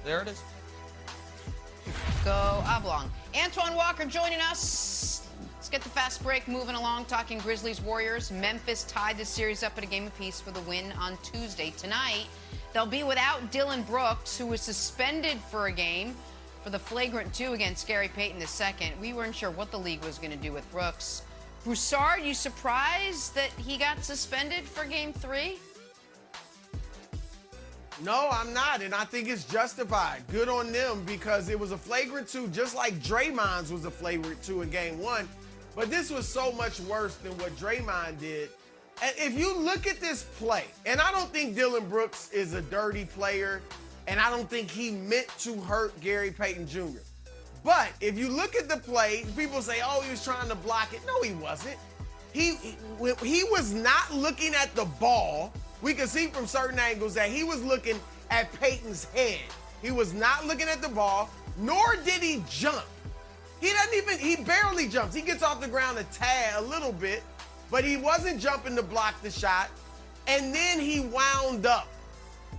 There it is. Go Oblong. Antoine Walker joining us. Let's get the fast break moving along, talking Grizzlies Warriors. Memphis tied the series up at a game apiece for the win on Tuesday. Tonight, they'll be without Dillon Brooks, who was suspended for a game for the flagrant 2 against Gary Payton II. We weren't sure what the league was going to do with Brooks. Broussard, you surprised that he got suspended for Game 3? No, I'm not, and I think it's justified. Good on them, because it was a flagrant 2, just like Draymond's was a flagrant 2 in Game 1. But this was so much worse than what Draymond did. And if you look at this play, and I don't think Dillon Brooks is a dirty player, and I don't think he meant to hurt Gary Payton Jr. But if you look at the play, people say, oh, he was trying to block it. No, he wasn't. He was not looking at the ball. We could see from certain angles that he was looking at Payton's head. He was not looking at the ball, nor did he jump. He barely jumps. He gets off the ground a little bit, but he wasn't jumping to block the shot. And then he wound up.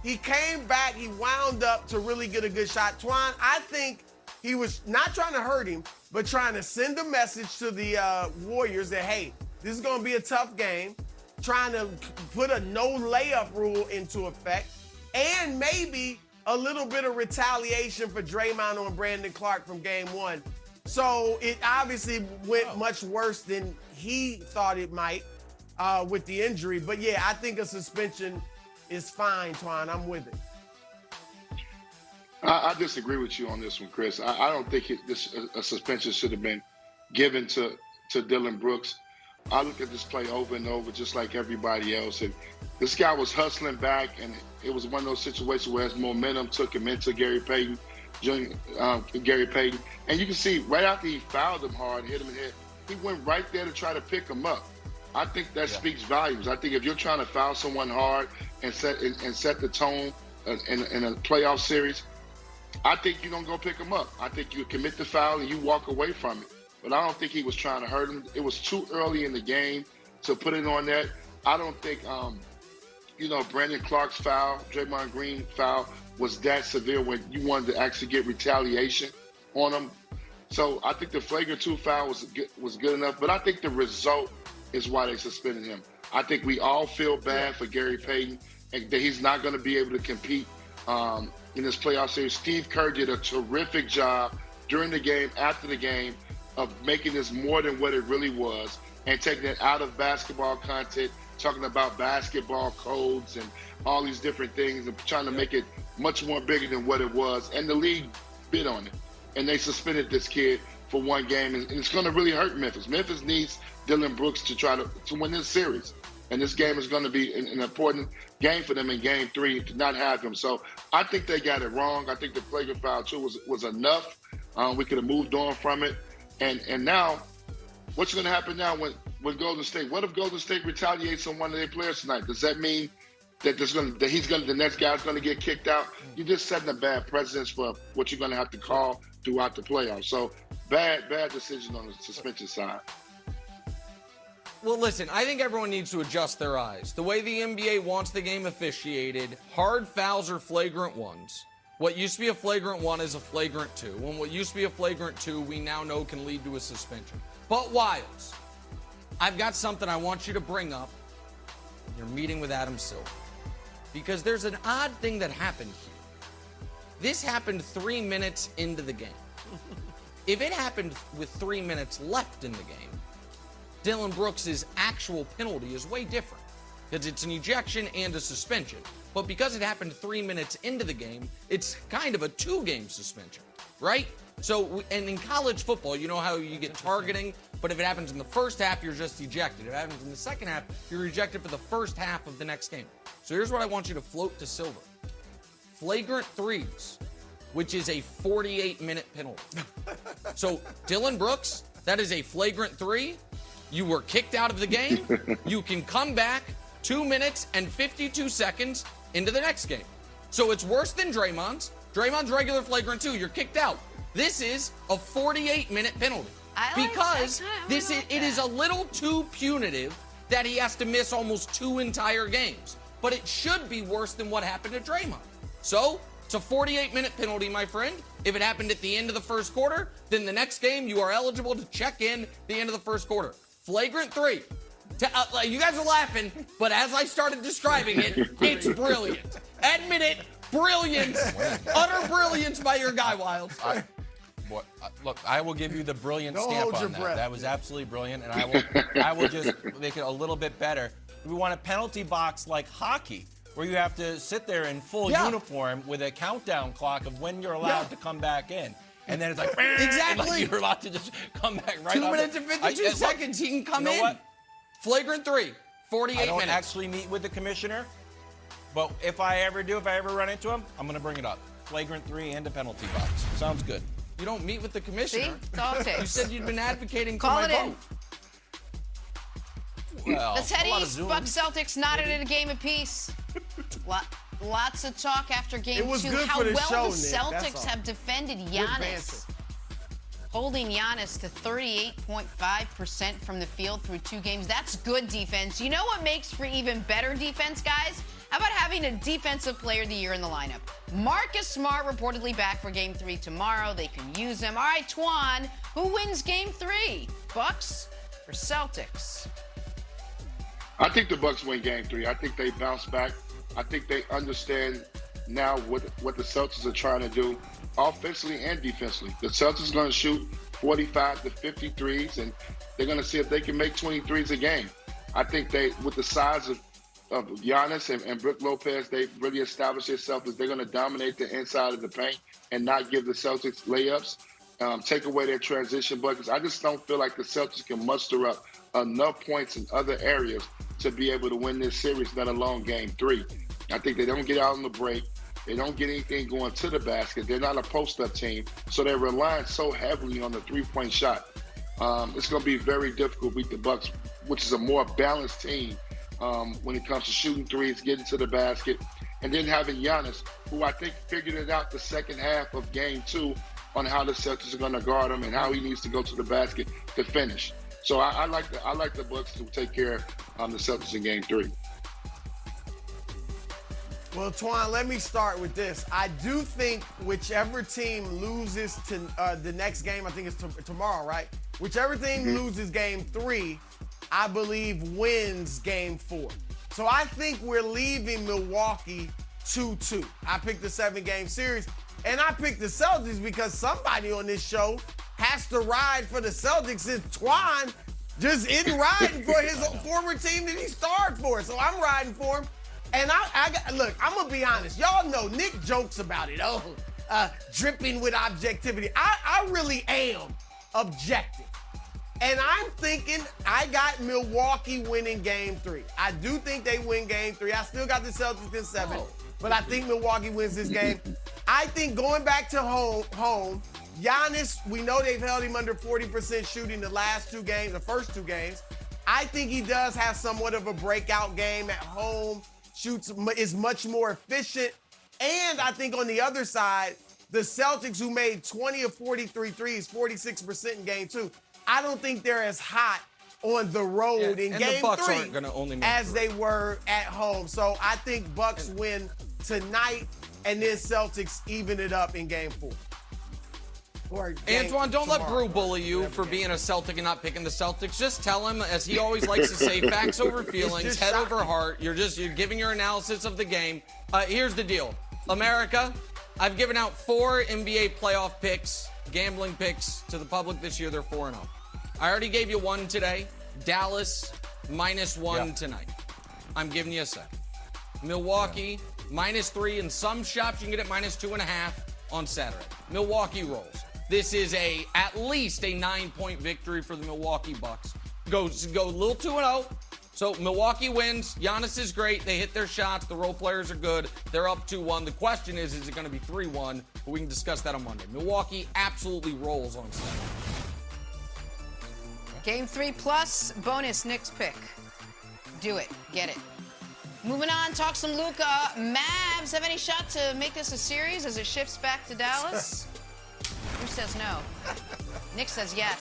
He came back, he wound up to really get a good shot. Twan, I think he was not trying to hurt him, but trying to send a message to the Warriors that, hey, this is going to be a tough game, trying to put a no layup rule into effect, and maybe a little bit of retaliation for Draymond on Brandon Clark from Game 1. So it obviously went much worse than he thought it might with the injury. But yeah, I think a suspension is fine, Twan. I'm with it. I disagree with you on this one, Chris. I don't think a suspension should have been given to Dillon Brooks. I look at this play over and over, just like everybody else. And this guy was hustling back, and it was one of those situations where his momentum took him into Gary Payton. And you can see right after he fouled him hard, hit him in the head, he went right there to try to pick him up. I think that speaks volumes. I think if you're trying to foul someone hard and set the tone in a playoff series, I think you don't go pick him up. I think you commit the foul and you walk away from it. But I don't think he was trying to hurt him. It was too early in the game to put it on that. I don't think, Brandon Clark's foul, Draymond Green foul, was that severe when you wanted to actually get retaliation on him. So I think the flagrant 2 foul was good enough. But I think the result is why they suspended him. I think we all feel bad for Gary Payton and that he's not going to be able to compete in this playoff series. Steve Kerr did a terrific job during the game, after the game, of making this more than what it really was and taking it out of basketball content, talking about basketball codes and all these different things and trying to make it much more bigger than what it was. And the league bid on it. And they suspended this kid for one game. And it's going to really hurt Memphis. Memphis needs Dillon Brooks to try to win this series. And this game is going to be an important game for them in Game 3 to not have him. So I think they got it wrong. I think the flagrant foul, too, was enough. We could have moved on from it. And now, what's going to happen now when Golden State? What if Golden State retaliates on one of their players tonight? Does that mean that the next guy's going to get kicked out? You're just setting a bad precedence for what you're going to have to call throughout the playoffs. So bad decision on the suspension side. Well, listen, I think everyone needs to adjust their eyes. The way the NBA wants the game officiated, hard fouls are flagrant ones. What used to be a flagrant 1 is a flagrant 2. And what used to be a flagrant 2, we now know can lead to a suspension. But Wiles, I've got something I want you to bring up in your meeting with Adam Silver. Because there's an odd thing that happened here. This happened 3 minutes into the game. If it happened with 3 minutes left in the game, Dillon Brooks' actual penalty is way different. Because it's an ejection and a suspension. But because it happened 3 minutes into the game, it's kind of a 2-game suspension, right? So, and in college football, you know how you get targeting, but if it happens in the first half, you're just ejected. If it happens in the second half, you're ejected for the first half of the next game. So here's what I want you to float to Silver. Flagrant 3s, which is a 48-minute penalty. So Dillon Brooks, that is a flagrant 3. You were kicked out of the game. You can come back 2 minutes and 52 seconds into the next game. So it's worse than Draymond's. Draymond's regular flagrant 2, you're kicked out. This is a 48-minute penalty. Because it is a little too punitive that he has to miss almost 2 entire games. But it should be worse than what happened to Draymond. So It's a 48-minute penalty, my friend. If it happened at the end of the first quarter, then the next game you are eligible to check in the end of the first quarter. Flagrant 3. You guys are laughing, but as I started describing it, it's brilliant. Admit it, brilliance, utter brilliance by your guy, Wilds. Look, I will give you the brilliant Don't stamp hold on your that. breath. That was absolutely brilliant, and I will just make it a little bit better. We want a penalty box like hockey, where you have to sit there in full uniform with a countdown clock of when you're allowed to come back in. And then it's like, Exactly. like you're allowed to just come back right 2 off minutes and 52 look, seconds, he can come you know in. what? Flagrant 3, 48 I don't minutes. actually meet with the commissioner, but if I ever run into him, I'm going to bring it up. Flagrant 3 and a penalty box. Sounds good. You don't meet with the commissioner. See? It's all it takes. You said you'd been advocating for Call my it in. vote. Well, Let's head a lot of east. Zoom. Bucks Celtics knotted in a game apiece. Lots of talk after game It was 2. good How for the well show, the Nick, that's Celtics all. have defended Good Giannis. banter. Holding Giannis to 38.5% from the field through 2 games. That's good defense. You know what makes for even better defense, guys? How about having a defensive player of the year in the lineup? Marcus Smart reportedly back for game 3 tomorrow. They can use him. All right, Twan, who wins game 3? Bucks or Celtics? I think the Bucks win Game 3. I think they bounce back. I think they understand now what the Celtics are trying to do, offensively and defensively. The Celtics are going to shoot 45 to 53s, and they're going to see if they can make 23s a game. I think they, with the size of Giannis and Brook Lopez, they really established themselves as they're going to dominate the inside of the paint and not give the Celtics layups, take away their transition buckets. I just don't feel like the Celtics can muster up enough points in other areas to be able to win this series, let alone Game 3. I think they don't get out on the break. They don't get anything going to the basket. They're not a post-up team, so they're relying so heavily on the three-point shot. It's going to be very difficult to beat the Bucks, which is a more balanced team when it comes to shooting threes, getting to the basket, and then having Giannis, who I think figured it out the second half of Game 2 on how the Celtics are going to guard him and how he needs to go to the basket to finish. So I like the Bucks to take care of the Celtics in Game 3. Well, Twan, let me start with this. I do think whichever team loses to the next game, I think it's tomorrow, right? Whichever team loses Game 3, I believe wins Game 4. So I think we're leaving Milwaukee 2-2. I picked the 7-game series, and I picked the Celtics because somebody on this show has to ride for the Celtics since Twan just isn't riding for his former team that he starred for. So I'm riding for him. And look, I'm going to be honest. Y'all know Nick jokes about it. Dripping with objectivity. I really am objective. And I'm thinking I got Milwaukee winning Game 3. I do think they win Game 3. I still got the Celtics in 7, but I think Milwaukee wins this game. I think going back to home, Giannis, we know they've held him under 40% shooting the first two games. I think he does have somewhat of a breakout game at home. Is much more efficient. And I think on the other side, the Celtics, who made 20 of 43 threes, 46% in Game 2, I don't think they're as hot on the road in and Game the Bucks 3 aren't gonna only make as 3. they were at home. So I think Bucks win tonight, and then Celtics even it up in Game 4. Antoine, don't let Brew bully you for being a Celtic and not picking the Celtics. Just tell him, as he always likes to say, facts over feelings, head over heart. You're giving your analysis of the game. Here's the deal. America, I've given out 4 NBA playoff picks, gambling picks to the public this year. They're 4-0. I already gave you one today. Dallas, -1 tonight. I'm giving you a second. Milwaukee, -3. In some shops, you can get it -2.5 on Saturday. Milwaukee rolls. This is at least a 9-point victory for the Milwaukee Bucks. Go a little 2-0. So Milwaukee wins. Giannis is great. They hit their shots. The role players are good. They're up 2-1. The question is it going to be 3-1? But we can discuss that on Monday. Milwaukee absolutely rolls on Saturday. Game 3 plus bonus Knicks pick. Do it. Get it. Moving on, talk some Luka. Mavs have any shot to make this a series as it shifts back to Dallas? Who says no? Nick says yes.